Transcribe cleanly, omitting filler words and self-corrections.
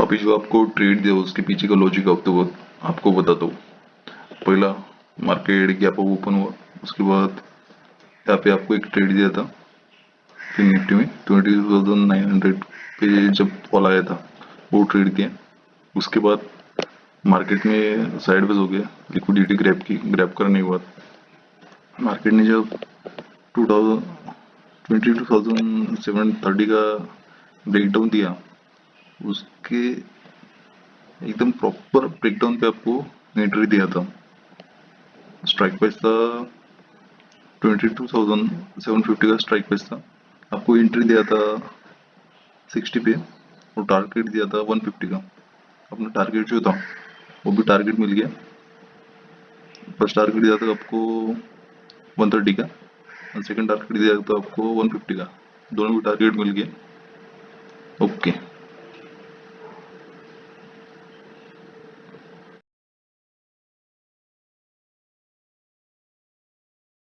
अभी जो आपको ट्रेड दिया उसके पीछे का लॉजिक आपको बताता हूँ। पहला मार्केट गैप अप ओपन हुआ, उसके बाद यहाँ पे आपको एक ट्रेड दिया था फिर निफ्टी में 22,900 पे जब फॉल आया था वो ट्रेड किया। उसके बाद मार्केट में साइडवेज हो गया, लिक्विडिटी ग्रैब करने के बाद मार्केट ने जब 22,730 का ब्रेकडाउन दिया, उसके एकदम प्रॉपर ब्रेकडाउन पे आपको एंट्री दिया था। स्ट्राइक प्राइस था 22,750 का स्ट्राइक प्राइस था। आपको एंट्री दिया था 60 पे और टारगेट दिया था 150 का। अपना टारगेट जो था वो भी टारगेट मिल गया। फर्स्ट टारगेट दिया था आपको 130 का और सेकंड टारगेट दिया था आपको 150 का। दोनों भी टारगेट मिल गया।